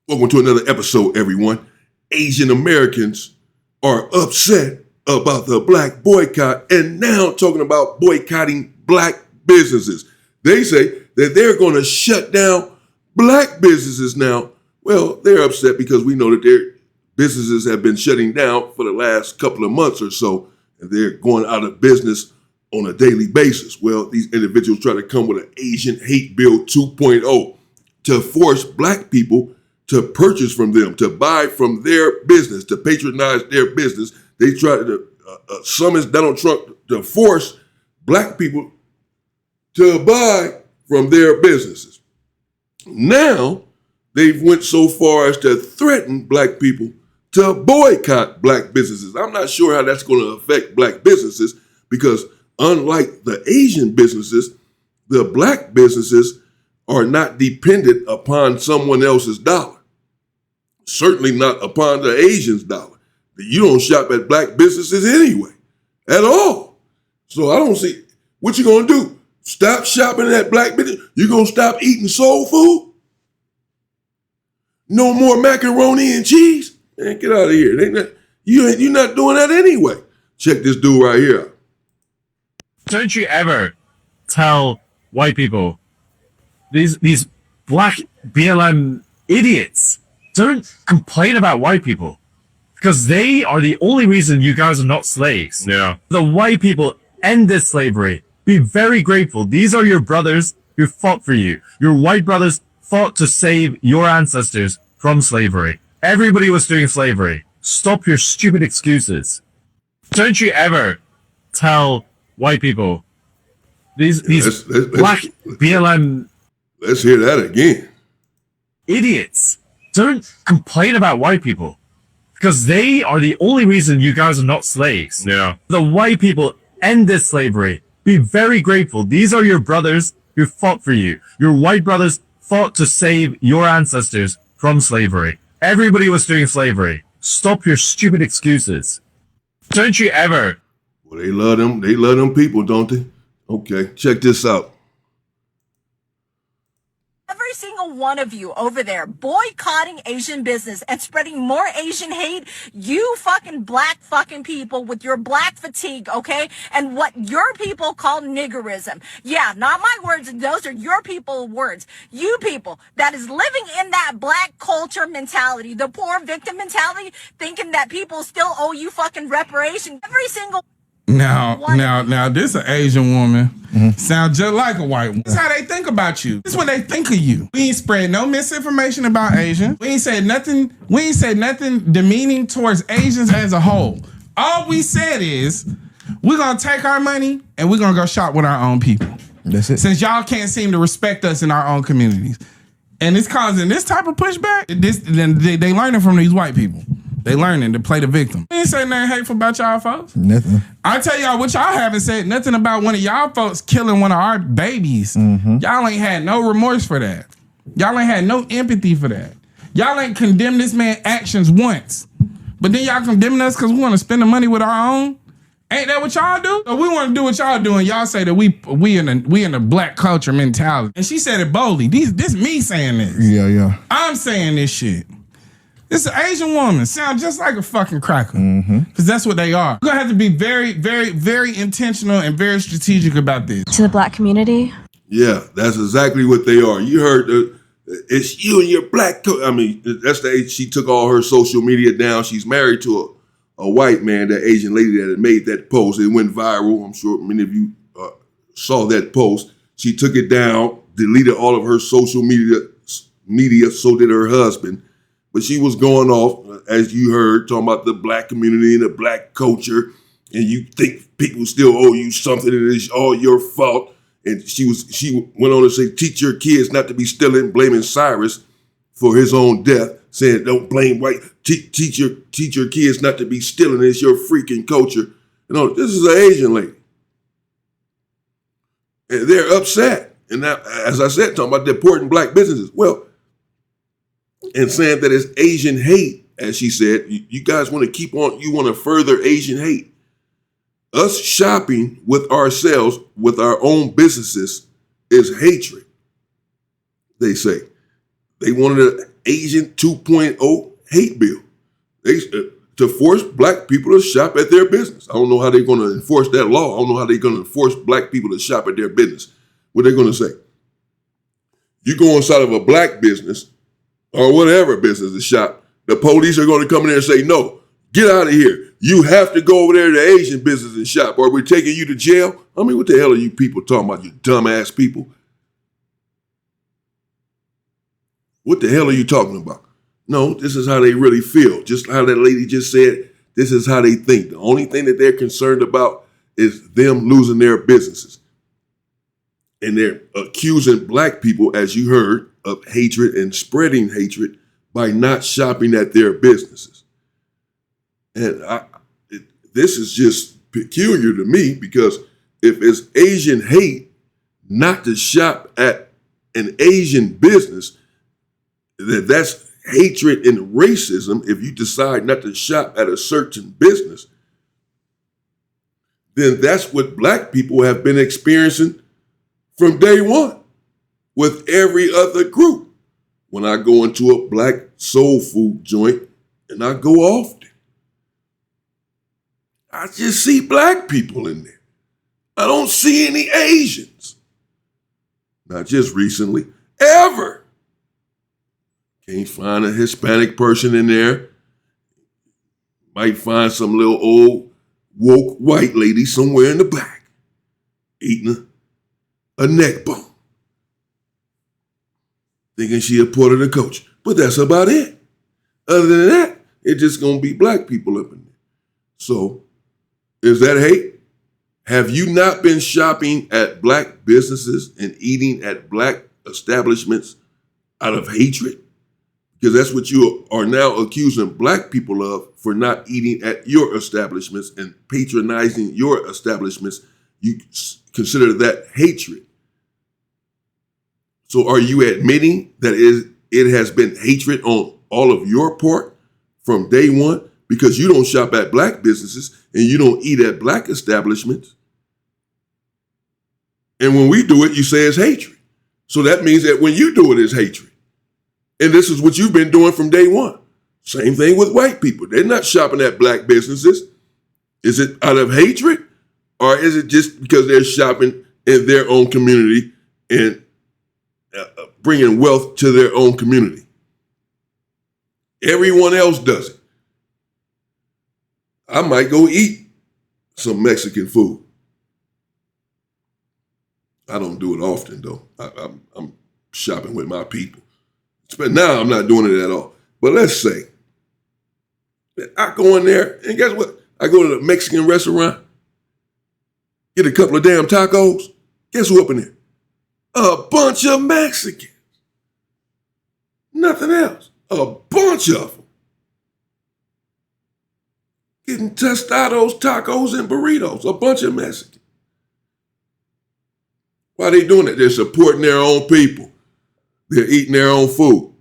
Welcome to another episode, everyone. Asian Americans are upset about the black boycott and now talking about boycotting black businesses. They say that they're going to shut down black businesses now. Well, they're upset because we know that their businesses have been shutting down for the last couple of months or so, and they're going out of business on a daily basis. Well, these individuals try to come with an Asian hate bill 2.0 to force black people to purchase from them, to buy from their business, to patronize their business. They try to summon Donald Trump to force black people to buy from their businesses. Now, they've went so far as to threaten black people to boycott black businesses. I'm not sure how that's going to affect black businesses because unlike the Asian businesses, the black businesses are not dependent upon someone else's dollar. Certainly not upon the Asian's dollar. You don't shop at black businesses anyway, at all. So I don't see, what you gonna do? Stop shopping at black business? You gonna stop eating soul food? No more macaroni and cheese? Man, get out of here. You're not doing that anyway. Check this dude right here. Don't you ever tell white people, these black BLM idiots, don't complain about white people because they are the only reason you guys are not slaves. Yeah. The white people ended slavery. Be very grateful. These are your brothers who fought for you. Your white brothers fought to save your ancestors from slavery. Everybody was doing slavery. Stop your stupid excuses. Don't you ever tell white people, these black BLM... Let's hear that again. Idiots. Don't complain about white people because they are the only reason you guys are not slaves. Yeah. The white people ended slavery. Be very grateful. These are your brothers who fought for you. Your white brothers fought to save your ancestors from slavery. Everybody was doing slavery. Stop your stupid excuses. Don't you ever... Well, they love them people, don't they? Okay, check this out. Every single one of you over there boycotting Asian business and spreading more Asian hate, you fucking black fucking people with your black fatigue, okay? And what your people call niggerism. Yeah, not my words, those are your people words. You people that is living in that black culture mentality, the poor victim mentality, thinking that people still owe you fucking reparation. Every single Now, this an Asian woman. Sound just like a white woman. This is how they think about you. This is what they think of you. We ain't spread no misinformation about Asians. We ain't said nothing demeaning towards Asians as a whole. All we said is, we're gonna take our money and we're gonna go shop with our own people. That's it. Since y'all can't seem to respect us in our own communities. And it's causing this type of pushback. They learning from these white people. They learning to play the victim. We ain't say nothing hateful about y'all folks. Nothing. I tell y'all what y'all haven't said nothing about one of y'all folks killing one of our babies. Y'all ain't had no remorse for that. Y'all ain't had no empathy for that. Y'all ain't condemned this man's actions once. But then y'all condemning us because we want to spend the money with our own? Ain't that what y'all do? So we want to do what y'all do, and y'all say that we in the black culture mentality. And she said it boldly. This me saying this. Yeah. I'm saying this shit. It's an Asian woman. Sound just like a fucking cracker. Because that's what they are. We're going to have to be very, very, very intentional and very strategic about this. To the black community? Yeah, that's exactly what they are. You heard, it's you and your black, that's the age she took all her social media down. She's married to a white man, that Asian lady that had made that post. It went viral. I'm sure many of you saw that post. She took it down, deleted all of her social media, so did her husband. But she was going off, as you heard, talking about the black community and the black culture, and you think people still owe you something and it's all your fault. And she went on to say, teach your kids not to be stealing, blaming Cyrus for his own death, saying don't blame white. Teach your kids not to be stealing. It's your freaking culture. You know, this is an Asian lady, and they're upset. And now, as I said, talking about the important black businesses. Well. And saying that it's Asian hate, as she said, you guys want to keep on, you want to further Asian hate. Us shopping with ourselves, with our own businesses, is hatred, they say. They wanted to Asian 2.0 hate bill. To force black people to shop at their business. I don't know how they're going to enforce that law. I don't know how they're going to force black people to shop at their business. What they're going to say? You go inside of a black business or whatever business to shop, the police are going to come in there and say, no, get out of here. You have to go over there to the Asian business and shop or we're taking you to jail. I mean, what the hell are you people talking about, you dumbass people? What the hell are you talking about? No, this is how they really feel. Just how that lady just said, this is how they think. The only thing that they're concerned about is them losing their businesses. And they're accusing black people, as you heard, of hatred and spreading hatred by not shopping at their businesses. And this is just peculiar to me because if it's Asian hate not to shop at an Asian business, that's hatred and racism. If you decide not to shop at a certain business, then that's what black people have been experiencing from day one with every other group. When I go into a black soul food joint, and I go often, I just see black people in there. I don't see any Asians. Not just recently, ever. Can't find a Hispanic person in there. Might find some little old woke white lady somewhere in the back eating a neck bone. Thinking she a part of the culture. But that's about it. Other than that, it's just going to be black people up in there. So, is that hate? Have you not been shopping at black businesses and eating at black establishments out of hatred? Because that's what you are now accusing black people of for not eating at your establishments and patronizing your establishments. You consider that hatred. So are you admitting that it has been hatred on all of your part from day one because you don't shop at black businesses and you don't eat at black establishments? And when we do it, you say it's hatred. So that means that when you do it, it's hatred. And this is what you've been doing from day one. Same thing with white people. They're not shopping at black businesses. Is it out of hatred? Or is it just because they're shopping in their own community and bringing wealth to their own community? Everyone else does it. I might go eat some Mexican food. I don't do it often, though. I'm shopping with my people. But now I'm not doing it at all. But let's say that I go in there, and guess what? I go to the Mexican restaurant, get a couple of damn tacos. Guess who up in there? A bunch of Mexicans. Nothing else. A bunch of them. Getting tostados, tacos, and burritos. A bunch of Mexicans. Why are they doing that? They're supporting their own people. They're eating their own food.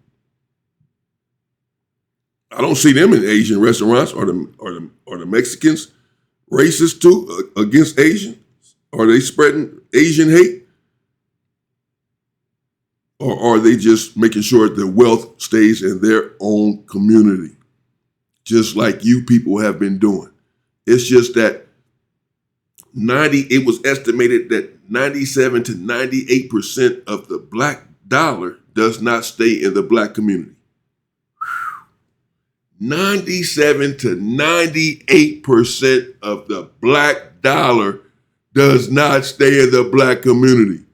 I don't see them in Asian restaurants. Are the Mexicans racist too against Asians? Are they spreading Asian hate? Or are they just making sure the wealth stays in their own community? Just like you people have been doing. It's just that it was estimated that 97 to 98% of the black dollar does not stay in the black community. 97 to 98% of the black dollar does not stay in the black community.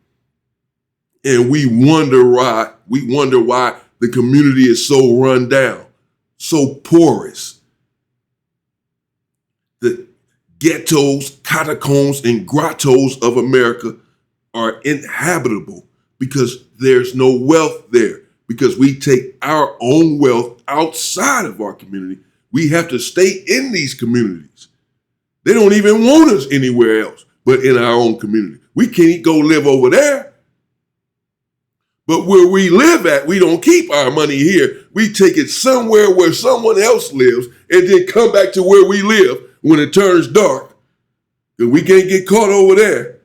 And we wonder why the community is so run down, so porous. The ghettos, catacombs, and grottos of America are inhabitable because there's no wealth there. Because we take our own wealth outside of our community. We have to stay in these communities. They don't even want us anywhere else but in our own community. We can't go live over there. But where we live at, we don't keep our money here. We take it somewhere where someone else lives and then come back to where we live when it turns dark. Because we can't get caught over there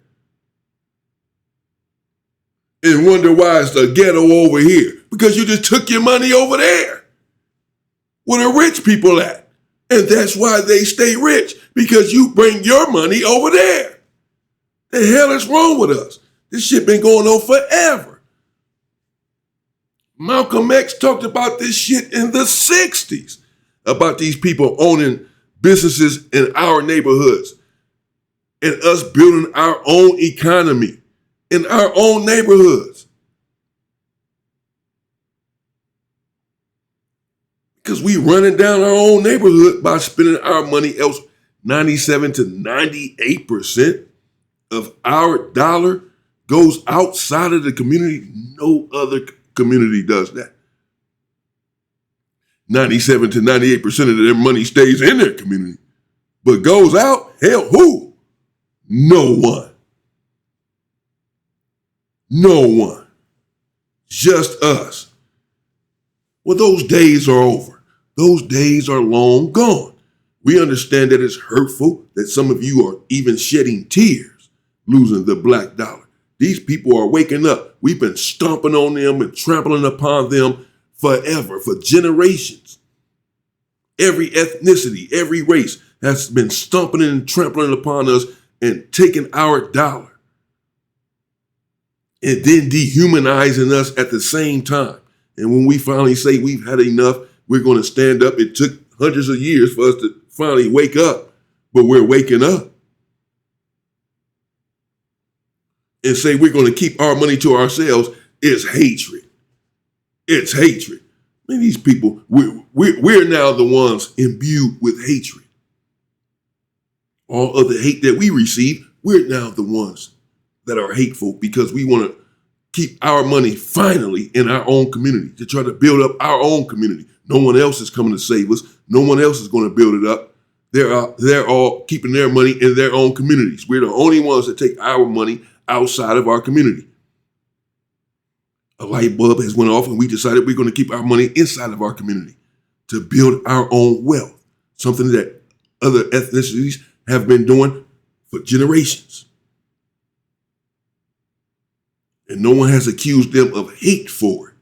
and wonder why it's the ghetto over here. because you just took your money over there where the rich people at. And that's why they stay rich, because you bring your money over there. The hell is wrong with us? This shit been going on forever. Malcolm X talked about this shit in the 60s, about these people owning businesses in our neighborhoods and us building our own economy in our own neighborhoods. Because we running down our own neighborhood by spending our money else. 97 to 98% of our dollar goes outside of the community. No other community does that. 97 to 98% of their money stays in their community, but goes out, hell, who? No one. No one. Just us. Well, those days are over. Those days are long gone. We understand that it's hurtful that some of you are even shedding tears, losing the black dollar. These people are waking up. We've been stomping on them and trampling upon them forever, for generations. Every ethnicity, every race has been stomping and trampling upon us and taking our dollar and then dehumanizing us at the same time. And when we finally say we've had enough, we're going to stand up. It took hundreds of years for us to finally wake up, but we're waking up and say we're going to keep our money to ourselves. Is hatred. It's hatred. I mean, these people, we're now the ones imbued with hatred. All of the hate that we receive, we're now the ones that are hateful because we want to keep our money finally in our own community, to try to build up our own community. No one else is coming to save us. No one else is going to build it up. They're all keeping their money in their own communities. We're the only ones that take our money outside of our community. A light bulb has went off and we decided we're going to keep our money inside of our community to build our own wealth, something that other ethnicities have been doing for generations. And no one has accused them of hate for it.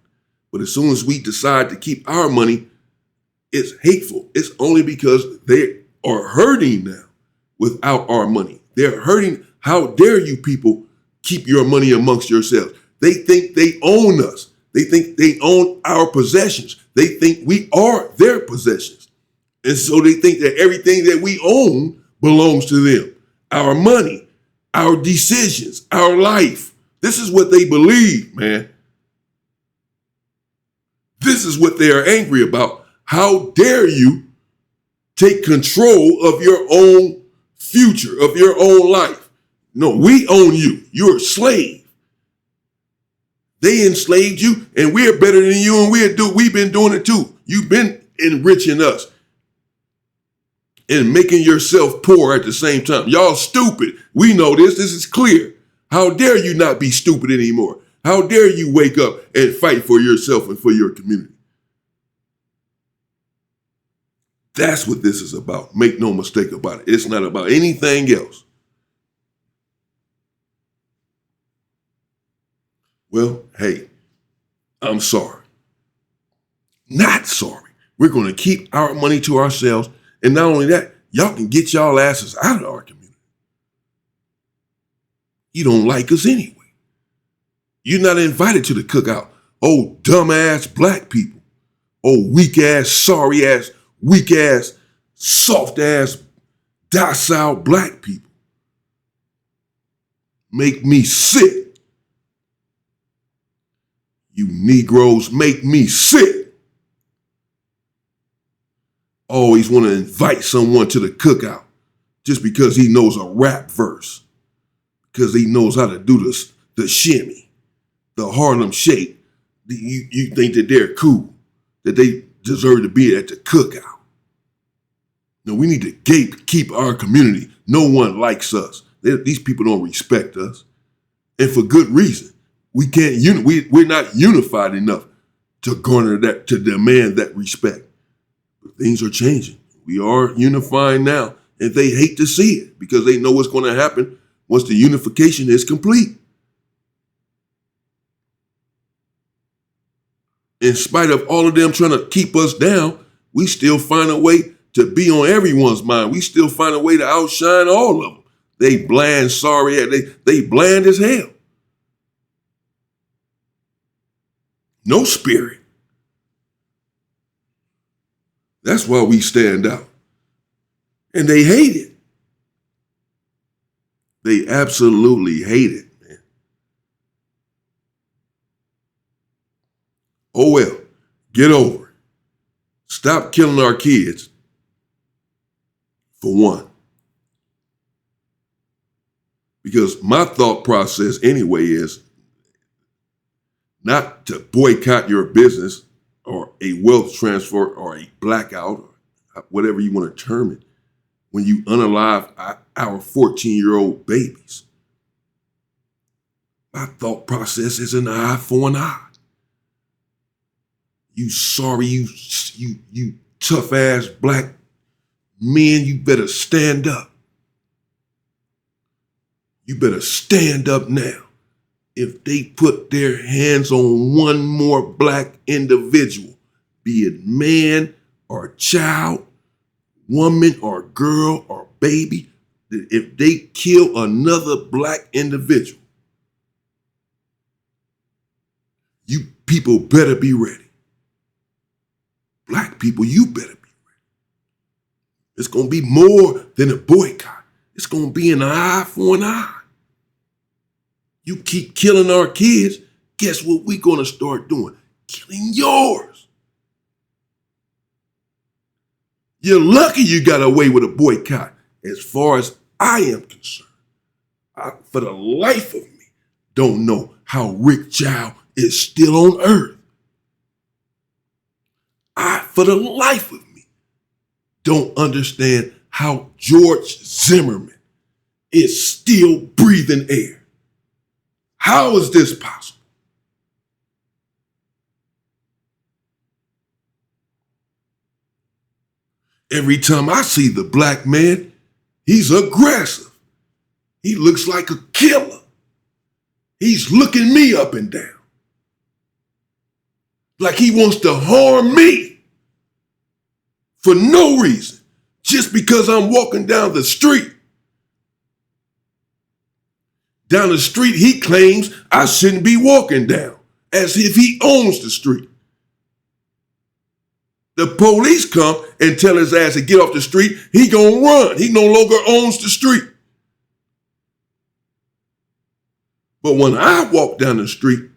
But as soon as we decide to keep our money, it's hateful. It's only because they are hurting now without our money. They're hurting. How dare you people keep your money amongst yourselves? They think they own us. They think they own our possessions. They think we are their possessions. And so they think that everything that we own belongs to them. Our money, our decisions, our life. This is what they believe, man. This is what they are angry about. How dare you take control of your own future, of your own life? No, we own you. You're a slave. They enslaved you, and we're better than you, and we've been doing it too. You've been enriching us and making yourself poor at the same time. Y'all stupid. We know this. This is clear. How dare you not be stupid anymore? How dare you wake up and fight for yourself and for your community? That's what this is about. Make no mistake about it. It's not about anything else. Well, hey, I'm sorry. Not sorry. We're going to keep our money to ourselves. And not only that, y'all can get y'all asses out of our community. You don't like us anyway. You're not invited to the cookout. Oh, dumbass black people. Oh, weak ass, sorry ass, weak ass, soft ass, docile black people. Make me sick. You Negroes make me sick. Always want to invite someone to the cookout just because he knows a rap verse, because he knows how to do the shimmy, the Harlem Shake. You think that they're cool, that they deserve to be at the cookout. No, we need to keep our community. No one likes us. These people don't respect us, and for good reason. We can't. We're not unified enough to garner that, to demand that respect. But things are changing. We are unifying now, and they hate to see it because they know what's going to happen once the unification is complete. in spite of all of them trying to keep us down, we still find a way to be on everyone's mind. We still find a way to outshine all of them. They bland, sorry, they bland as hell. No spirit. That's why we stand out. And they hate it. They absolutely hate it, man. Oh well, get over it. Stop killing our kids, for one. Because my thought process anyway is not to boycott your business or a wealth transfer or a blackout, or whatever you want to term it, when you unalive our 14-year-old babies. My thought process is an eye for an eye. You sorry, you tough ass black men, you better stand up. You better stand up now. If they put their hands on one more black individual, be it man or child, woman or girl or baby, if they kill another black individual, you people better be ready. Black people, you better be ready. It's going to be more than a boycott. It's going to be an eye for an eye. You keep killing our kids, guess what we're going to start doing? Killing yours. You're lucky you got away with a boycott. As far as I am concerned, I, for the life of me, don't know how Rick Child is still on earth. I, for the life of me, don't understand how George Zimmerman is still breathing air. How is this possible? Every time I see the black man, he's aggressive. He looks like a killer. He's looking me up and down. Like he wants to harm me for no reason, just because I'm walking down the street. Down the street he claims I shouldn't be walking down, as if he owns the street. The police come and tell his ass to get off the street, he gonna run. He no longer owns the street. But when I walk down the street,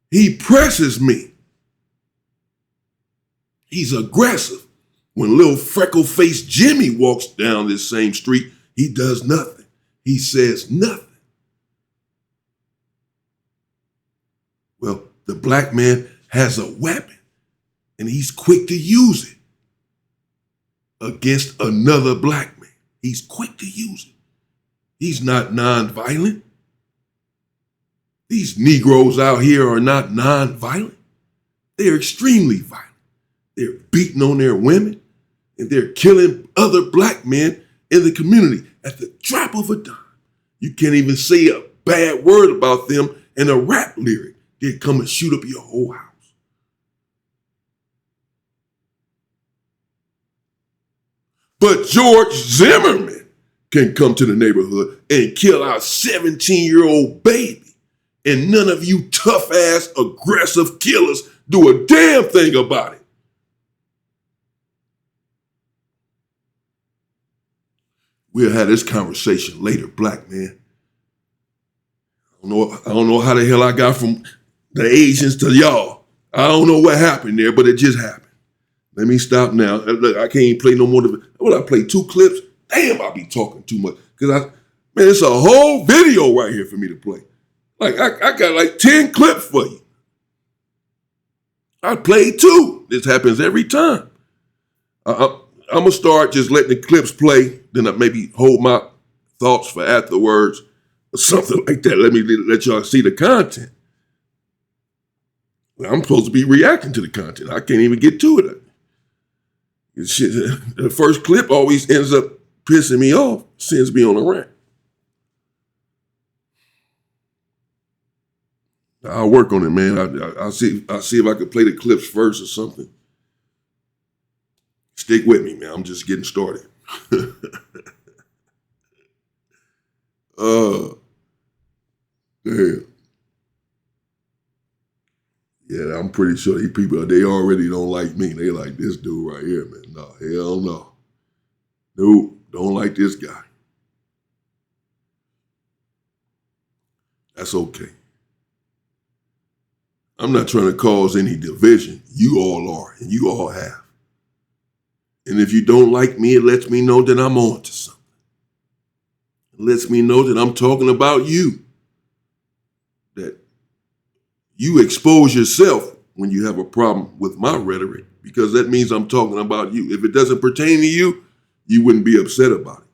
he presses me. He's aggressive. When little freckle-faced Jimmy walks down this same street, he does nothing. He says nothing. Well, the black man has a weapon, and he's quick to use it against another black man. He's quick to use it. He's not nonviolent. These Negroes out here are not nonviolent. They're extremely violent. They're beating on their women, and they're killing other black men in the community at the drop of a dime. You can't even say a bad word about them in a rap lyric. They'd come and shoot up your whole house. But George Zimmerman can come to the neighborhood and kill our 17-year-old baby, and none of you tough-ass, aggressive killers do a damn thing about it. We'll have this conversation later, black man. I don't know how the hell I got from the Asians to y'all. I don't know what happened there, but it just happened. Let me stop now. Look, I can't even play no more. Well, I play 2 clips. Damn, I be talking too much. Man, it's a whole video right here for me to play. Like, I got like 10 clips for you. I played 2. This happens every time. I'm going to start just letting the clips play, then I maybe hold my thoughts for afterwards or something like that. Let y'all see the content. I'm supposed to be reacting to the content. I can't even get to it. The first clip always ends up pissing me off, sends me on a rant. I'll work on it, man. I'll see if I can play the clips first or something. Stick with me, man. I'm just getting started. Damn. Yeah, I'm pretty sure these people, they already don't like me. They like this dude right here, man. No, hell no. Nope, don't like this guy. That's okay. I'm not trying to cause any division. You all are, and you all have. And if you don't like me, it lets me know that I'm on to something. It lets me know that I'm talking about you. That you expose yourself when you have a problem with my rhetoric, because that means I'm talking about you. If it doesn't pertain to you, you wouldn't be upset about it.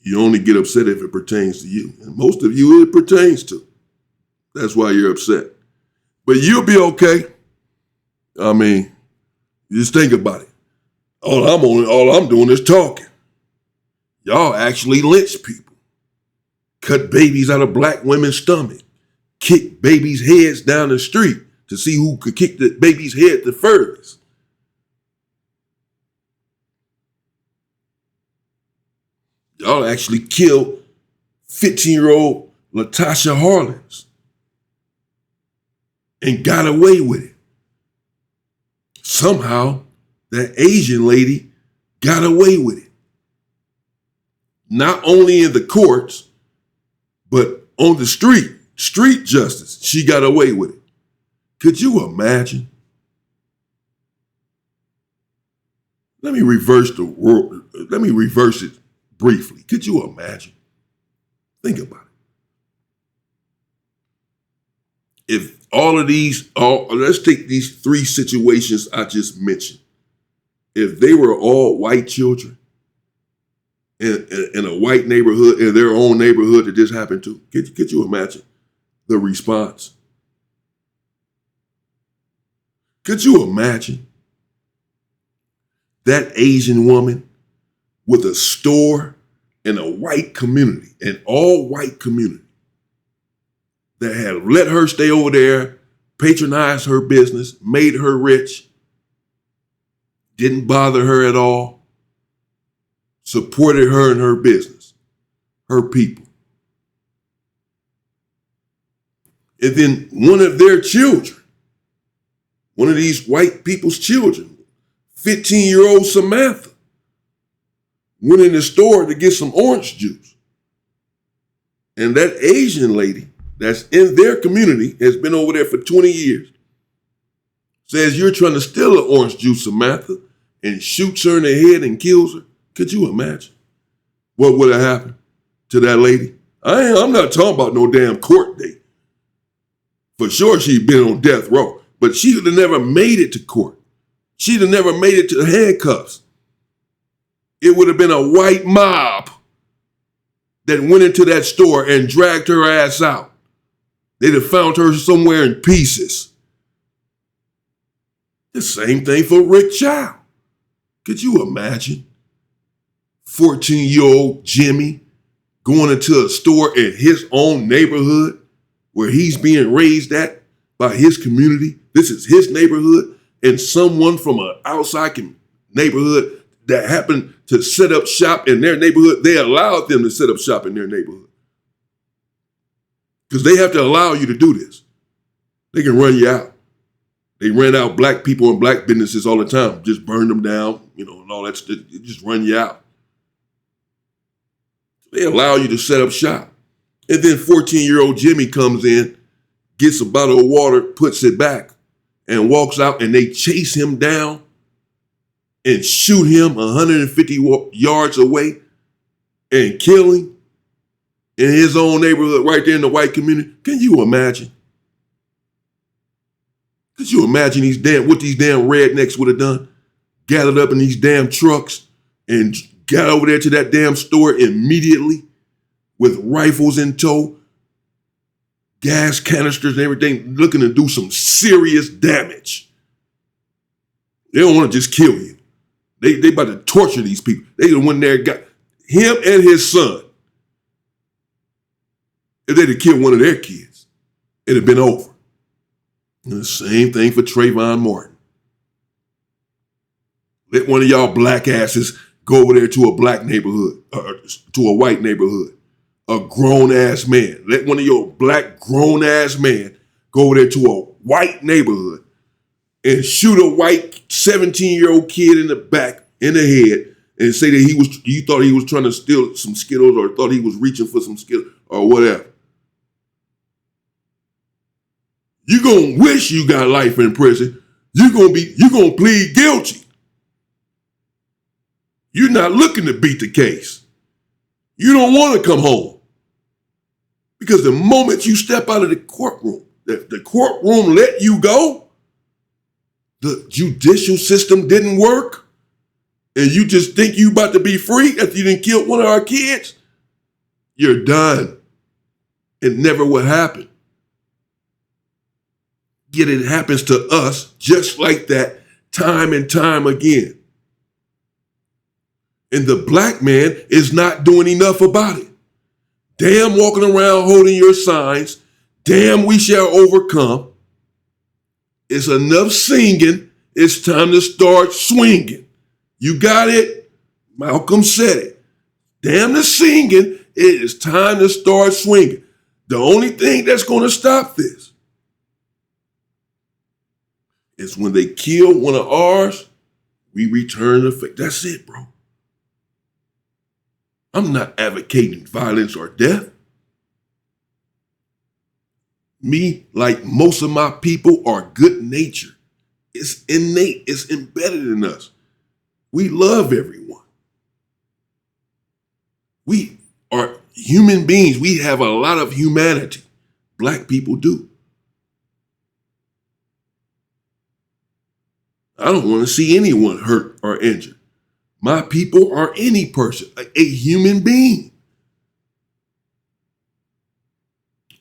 You only get upset if it pertains to you. And most of you, it pertains to. That's why you're upset. But you'll be okay. I mean, just think about it. All I'm doing is talking. Y'all actually lynch people. Cut babies out of black women's stomach. Kick babies' heads down the street to see who could kick the baby's head the furthest. Y'all actually killed 15-year-old Latasha Harlins and got away with it. Somehow, that Asian lady got away with it. Not only in the courts, but on the street justice, she got away with it. Could you imagine? Let me reverse it briefly. Could you imagine? Think about it. If let's take these three situations I just mentioned. If they were all white children in a white neighborhood, in their own neighborhood that this happened to, could you imagine the response? Could you imagine that Asian woman with a store in a white community, an all-white community, that had let her stay over there, patronized her business, made her rich, didn't bother her at all, supported her in her business, her people. And then one of their children, one of these white people's children, 15-year-old Samantha, went in the store to get some orange juice. And that Asian lady that's in their community, has been over there for 20 years, says you're trying to steal an orange juice, Samantha, and shoots her in the head and kills her. Could you imagine what would have happened to that lady? I'm not talking about no damn court date. For sure she'd been on death row, but she would have never made it to court. She'd have never made it to the handcuffs. It would have been a white mob that went into that store and dragged her ass out. They'd have found her somewhere in pieces. The same thing for Rick Child. Could you imagine 14-year-old Jimmy going into a store in his own neighborhood where he's being raised at by his community? This is his neighborhood, and someone from an outside neighborhood that happened to set up shop in their neighborhood, they allowed them to set up shop in their neighborhood. Because they have to allow you to do this. They can run you out. They ran out black people and black businesses all the time. Just burn them down, and all that stuff. Just run you out. They allow you to set up shop. And then 14-year-old Jimmy comes in, gets a bottle of water, puts it back, and walks out, and they chase him down and shoot him 150 yards away and kill him in his own neighborhood right there in the white community. Can you imagine? Could you imagine what these damn rednecks would have done? Gathered up in these damn trucks and got over there to that damn store immediately with rifles in tow, gas canisters and everything, looking to do some serious damage. They don't want to just kill you. They about to torture these people. They went there and got him and his son. If they'd have killed one of their kids. it'd have been over. And the same thing for Trayvon Martin. Let one of y'all black asses go over there to a black neighborhood, to a white neighborhood, a grown-ass man. Let one of your black grown-ass men go over there to a white neighborhood and shoot a white 17-year-old kid in the back, in the head, and say that you thought he was trying to steal some Skittles or thought he was reaching for some Skittles or whatever. You're going to wish you got life in prison. You're going to plead guilty. You're not looking to beat the case. You don't want to come home. Because the moment you step out of the courtroom, the courtroom let you go, the judicial system didn't work, and you just think you about to be free after you done killed one of our kids, you're done. It never will happen. Yet it happens to us just like that time and time again. And the black man is not doing enough about it. Damn walking around holding your signs. Damn we shall overcome. It's enough singing. It's time to start swinging. You got it? Malcolm said it. Damn the singing. It is time to start swinging. The only thing that's going to stop this is when they kill one of ours, we return the favor. That's it, bro. I'm not advocating violence or death. Me, like most of my people, are good natured. It's innate. It's embedded in us. We love everyone. We are human beings. We have a lot of humanity. Black people do. I don't want to see anyone hurt or injured. My people are any person, a human being,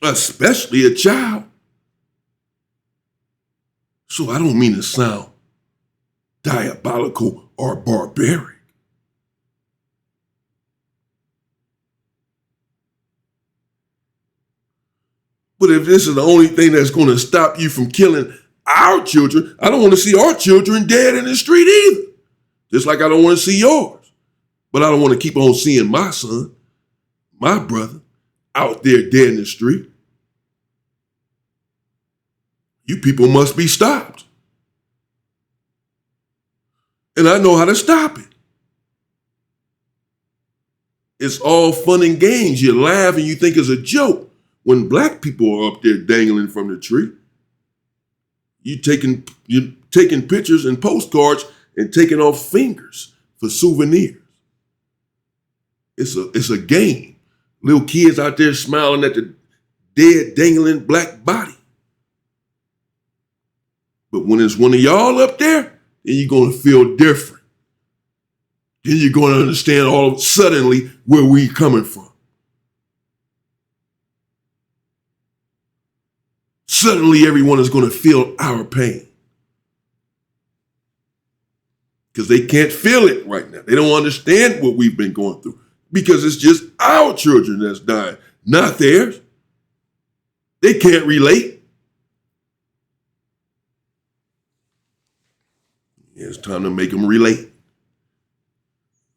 especially a child. So I don't mean to sound diabolical or barbaric. But if this is the only thing that's going to stop you from killing our children, I don't want to see our children dead in the street either. Just like I don't want to see yours. But I don't want to keep on seeing my son, my brother, out there dead in the street. You people must be stopped. And I know how to stop it. It's all fun and games. You laugh and you think it's a joke. When black people are up there dangling from the tree, you're taking pictures and postcards and taking off fingers for souvenirs. It's a game. Little kids out there smiling at the dead, dangling black body. But when it's one of y'all up there, then you're going to feel different. Then you're going to understand suddenly where we're coming from. Suddenly everyone is going to feel our pain. Because they can't feel it right now. They don't understand what we've been going through. Because it's just our children that's dying, not theirs. They can't relate. It's time to make them relate.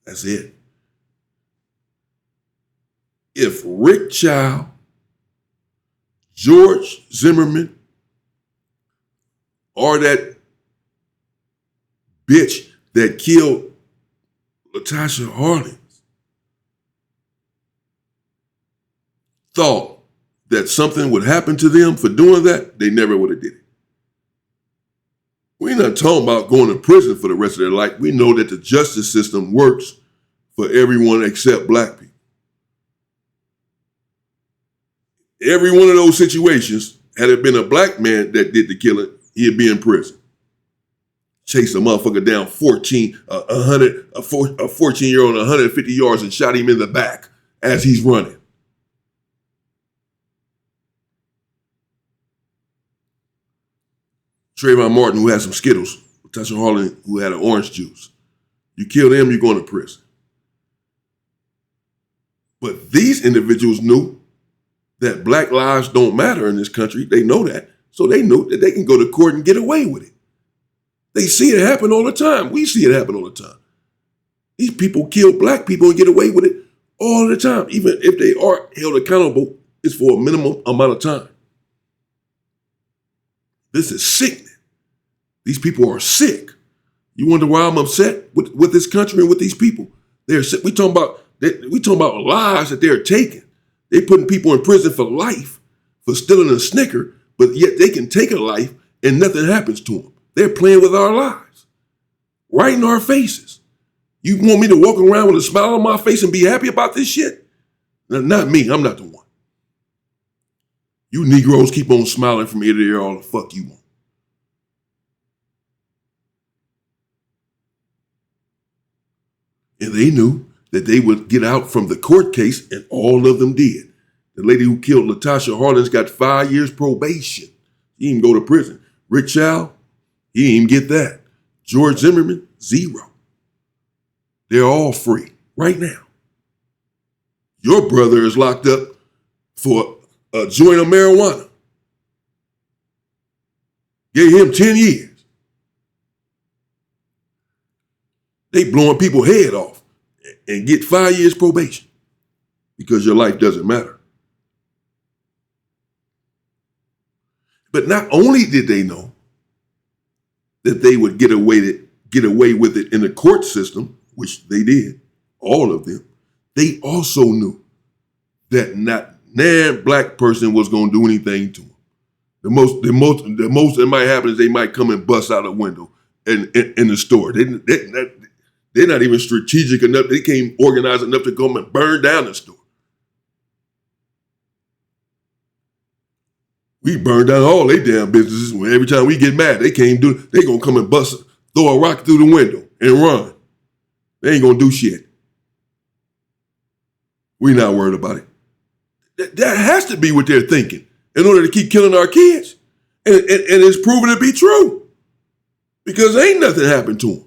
That's it. If Rick Child, George Zimmerman, or that bitch that killed Latasha Harlins thought that something would happen to them for doing that, they never would have did it. We're not talking about going to prison for the rest of their life. We know that the justice system works for everyone except black people. Every one of those situations, had it been a black man that did the killing, he'd be in prison. Chased a motherfucker down a 14-year-old 150 yards and shot him in the back as he's running. Trayvon Martin, who had some Skittles, Latasha Harlins, who had an orange juice. You kill them, you're going to prison. But these individuals knew that black lives don't matter in this country. They know that. So they know that they can go to court and get away with it. They see it happen all the time. We see it happen all the time. These people kill black people and get away with it all the time. Even if they are held accountable, it's for a minimum amount of time. This is sickening. These people are sick. You wonder why I'm upset with this country and with these people? They're sick. We talking about lives that they're taking. They're putting people in prison for life for stealing a Snicker, but yet they can take a life and nothing happens to them. They're playing with our lives, right in our faces. You want me to walk around with a smile on my face and be happy about this shit? No, not me. I'm not the one. You Negroes keep on smiling from ear to ear all the fuck you want. And they knew that they would get out from the court case, and all of them did. The lady who killed Latasha Harlins got 5 years probation. He didn't go to prison. Rick Chow, he didn't even get that. George Zimmerman, 0. They're all free right now. Your brother is locked up for a joint of marijuana. Gave him 10 years. They blowing people's head off and get 5 years probation because your life doesn't matter. But not only did they know that they would get away with it in the court system, which they did, all of them, they also knew that not nan black person was going to do anything to them. The most that might happen is they might come and bust out a window in the store. They're not even strategic enough. They can't organize enough to come and burn down the store. We burn down all their damn businesses. Every time we get mad, they can't do it. They gonna come and throw a rock through the window and run. They ain't gonna do shit. We not worried about it. That has to be what they're thinking in order to keep killing our kids. And it's proven to be true. Because ain't nothing happened to them.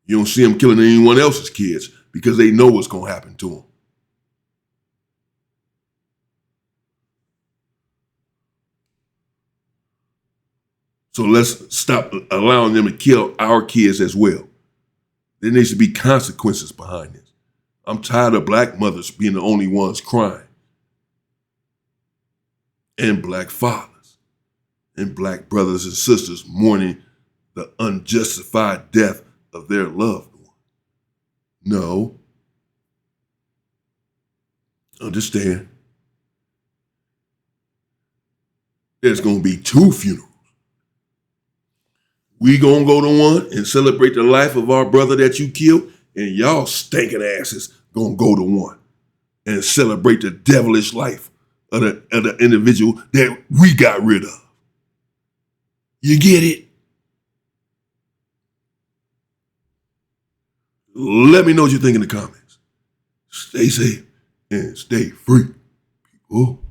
You don't see them killing anyone else's kids because they know what's going to happen to them. So let's stop allowing them to kill our kids as well. There needs to be consequences behind this. I'm tired of black mothers being the only ones crying. And black fathers. And black brothers and sisters mourning the unjustified death of their loved one. No. Understand. There's going to be 2 funerals. We going to go to one and celebrate the life of our brother that you killed, and y'all stinking asses going to go to one and celebrate the devilish life of the individual that we got rid of. You get it? Let me know what you think in the comments. Stay safe and stay free, people.